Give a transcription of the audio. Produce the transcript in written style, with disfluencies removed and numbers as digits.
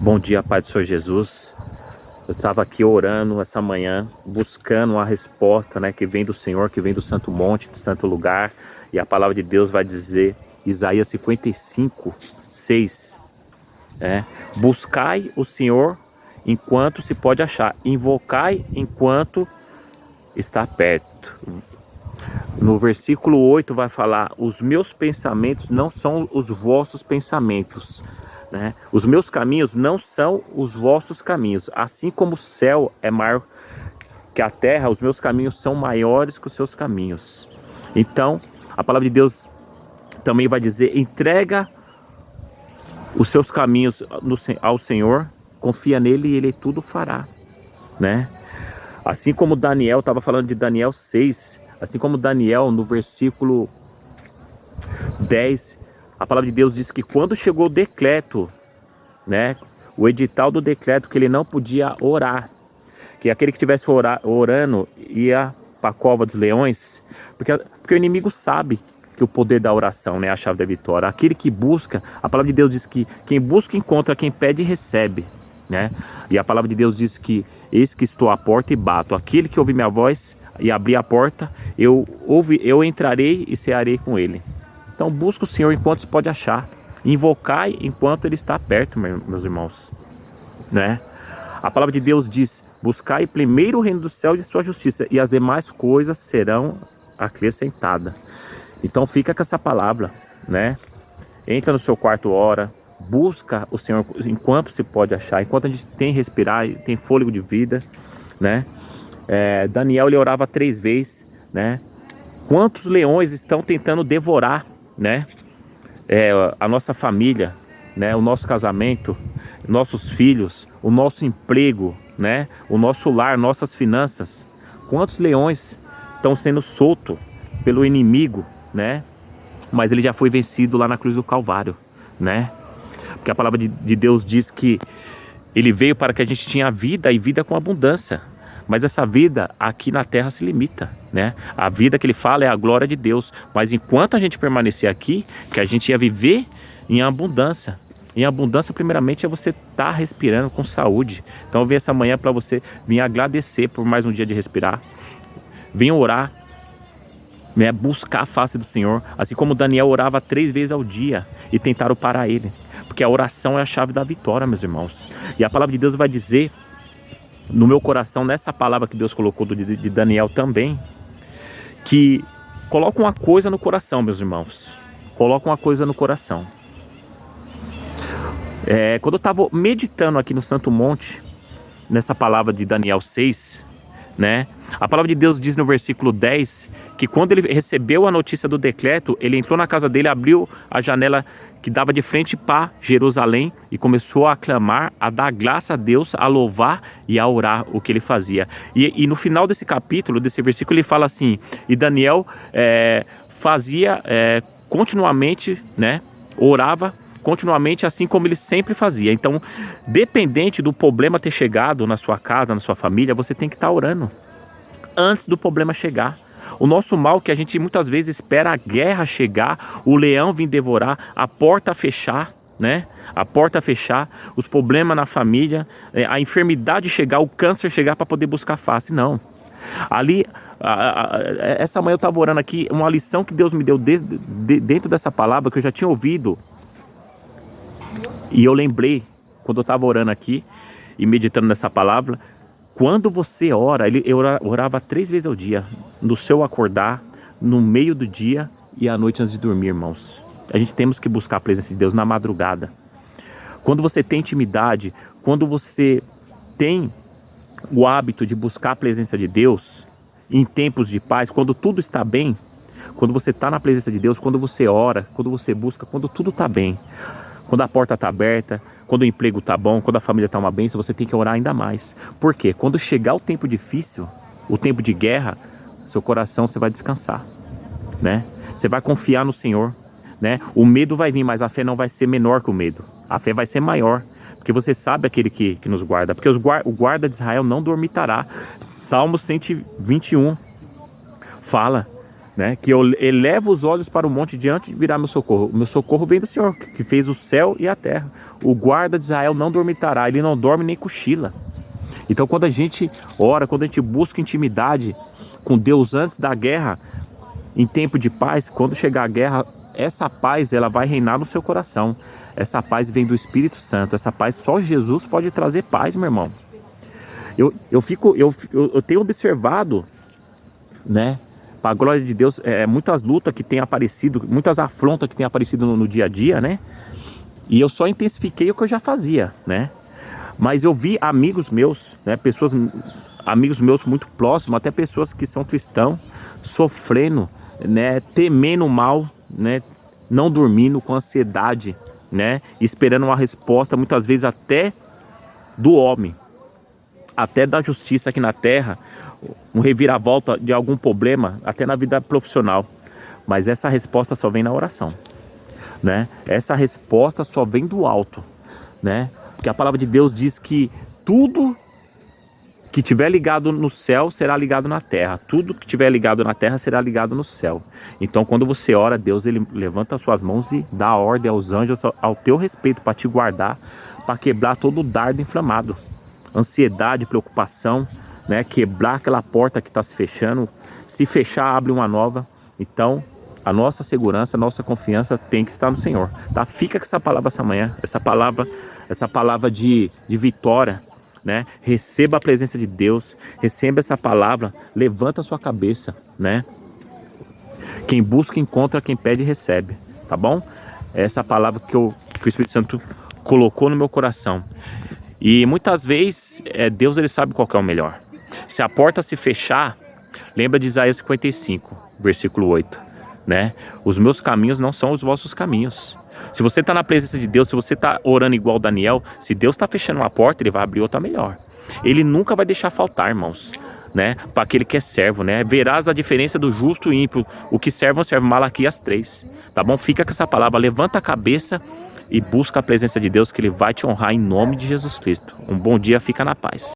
Bom dia, Pai do Senhor Jesus. Eu estava aqui orando essa manhã, buscando uma resposta, né, que vem do Senhor, que vem do Santo Monte, do Santo Lugar. E a palavra de Deus vai dizer, Isaías 55, 6, buscai o Senhor enquanto se pode achar, invocai enquanto está perto. No versículo 8 vai falar, os meus pensamentos não são os vossos pensamentos, né? Os meus caminhos não são os vossos caminhos. Assim como o céu é maior que a terra, os meus caminhos são maiores que os seus caminhos. Então, a palavra de Deus também vai dizer, entrega os seus caminhos ao Senhor, confia nele e ele tudo fará, né? Assim como Daniel, estava falando de Daniel 6, assim como Daniel no versículo 10, a palavra de Deus diz que quando chegou o decreto, né, o edital do decreto que ele não podia orar, que aquele que estivesse orando ia para a cova dos leões, porque o inimigo sabe que o poder da oração, né, é a chave da vitória. Aquele que busca, a palavra de Deus diz que quem busca encontra, quem pede recebe, né? E a palavra de Deus diz que eis que estou à porta e bato. Aquele que ouvir minha voz e abrir a porta, eu entrarei e cearei com ele. Então busca o Senhor enquanto se pode achar. Invocai enquanto ele está perto, meus irmãos, né? A palavra de Deus diz, buscai primeiro o reino do céu e sua justiça, e as demais coisas serão acrescentadas. Então fica com essa palavra, né? Entra no seu quarto, ora, busca o Senhor enquanto se pode achar, enquanto a gente tem respirar, tem fôlego de vida, né? Daniel, ele orava 3 vezes, né? Quantos leões estão tentando devorar, né? A nossa família, né? O nosso casamento, nossos filhos, o nosso emprego, né? O nosso lar, nossas finanças. Quantos leões estão sendo soltos pelo inimigo, né? Mas ele já foi vencido lá na cruz do Calvário, né? Porque a palavra de Deus diz que ele veio para que a gente tenha vida e vida com abundância. Mas essa vida aqui na terra se limita, né? A vida que ele fala é a glória de Deus. Mas enquanto a gente permanecer aqui, que a gente ia viver em abundância. Em abundância, primeiramente, é você estar respirando com saúde. Então eu vim essa manhã para você vir agradecer por mais um dia de respirar. Venha orar, né? Buscar a face do Senhor. Assim como Daniel orava 3 vezes ao dia e tentaram parar ele. Porque a oração é a chave da vitória, meus irmãos. E a palavra de Deus vai dizer no meu coração, nessa palavra que Deus colocou de Daniel também, que coloca uma coisa no coração, meus irmãos. Coloca uma coisa no coração. Quando eu estava meditando aqui no Santo Monte, nessa palavra de Daniel 6, né? A palavra de Deus diz no versículo 10 que quando ele recebeu a notícia do decreto, ele entrou na casa dele, abriu a janela que dava de frente para Jerusalém e começou a clamar, a dar graça a Deus, a louvar e a orar o que ele fazia. E no final desse capítulo, desse versículo, ele fala assim, e Daniel fazia continuamente, né? Orava continuamente assim como ele sempre fazia. Então, dependente do problema ter chegado na sua casa, na sua família, você tem que estar orando antes do problema chegar. O nosso mal que a gente muitas vezes espera a guerra chegar, o leão vir devorar, a porta fechar, né? A porta fechar, os problemas na família, a enfermidade chegar, o câncer chegar para poder buscar face. Não. Ali, essa manhã eu estava orando aqui, uma lição que Deus me deu dentro dessa palavra que eu já tinha ouvido. E eu lembrei, quando eu estava orando aqui e meditando nessa palavra, quando você ora, eu orava 3 vezes ao dia, no seu acordar, no meio do dia e à noite antes de dormir, irmãos. A gente temos que buscar a presença de Deus na madrugada. Quando você tem intimidade, quando você tem o hábito de buscar a presença de Deus, em tempos de paz, quando tudo está bem, quando você está na presença de Deus, quando você ora, quando você busca, quando tudo está bem, quando a porta está aberta, quando o emprego está bom, quando a família está uma bênção, você tem que orar ainda mais. Por quê? Quando chegar o tempo difícil, o tempo de guerra, seu coração você vai descansar, né? Você vai confiar no Senhor, né? O medo vai vir, mas a fé não vai ser menor que o medo. A fé vai ser maior, porque você sabe aquele que nos guarda. Porque o guarda de Israel não dormitará. Salmo 121 fala né? Que eu elevo os olhos para o monte diante de virá meu socorro. O meu socorro vem do Senhor, que fez o céu e a terra. O guarda de Israel não dormitará, ele não dorme nem cochila. Então quando a gente ora, quando a gente busca intimidade com Deus antes da guerra, em tempo de paz, quando chegar a guerra, essa paz ela vai reinar no seu coração. Essa paz vem do Espírito Santo. Essa paz só Jesus pode trazer paz, meu irmão. Eu tenho observado, né, para a glória de Deus, muitas lutas que têm aparecido, muitas afrontas que têm aparecido no dia a dia, né? E eu só intensifiquei o que eu já fazia, né? Mas eu vi amigos meus, né, amigos meus muito próximos, até pessoas que são cristãos, sofrendo, né, temendo o mal, né, não dormindo, com ansiedade, né, esperando uma resposta, muitas vezes até do homem, até da justiça aqui na terra, um reviravolta de algum problema, até na vida profissional. Mas essa resposta só vem na oração, né? Essa resposta só vem do alto, né? Porque a palavra de Deus diz que tudo que tiver ligado no céu será ligado na terra. Tudo que tiver ligado na terra será ligado no céu. Então quando você ora, Deus ele levanta as suas mãos e dá ordem aos anjos ao teu respeito para te guardar, para quebrar todo o dardo inflamado. Ansiedade, preocupação, né? Quebrar aquela porta que está se fechando. Se fechar, abre uma nova. Então a nossa segurança, a nossa confiança tem que estar no Senhor, tá? Fica com essa palavra essa manhã, essa palavra de vitória, né? Receba a presença de Deus, receba essa palavra, levanta a sua cabeça, né? Quem busca encontra, quem pede recebe, tá bom? Essa palavra que o Espírito Santo colocou no meu coração. E muitas vezes Deus ele sabe qual que é o melhor. Se a porta se fechar, lembra de Isaías 55, versículo 8. Né? Os meus caminhos não são os vossos caminhos. Se você está na presença de Deus, se você está orando igual Daniel, se Deus está fechando uma porta, ele vai abrir outra melhor. Ele nunca vai deixar faltar, irmãos, né? Para aquele que é servo, né? Verás a diferença do justo e ímpio. O que serve, Malaquias 3, tá bom? Fica com essa palavra, levanta a cabeça e busca a presença de Deus, que ele vai te honrar em nome de Jesus Cristo. Um bom dia, fica na paz.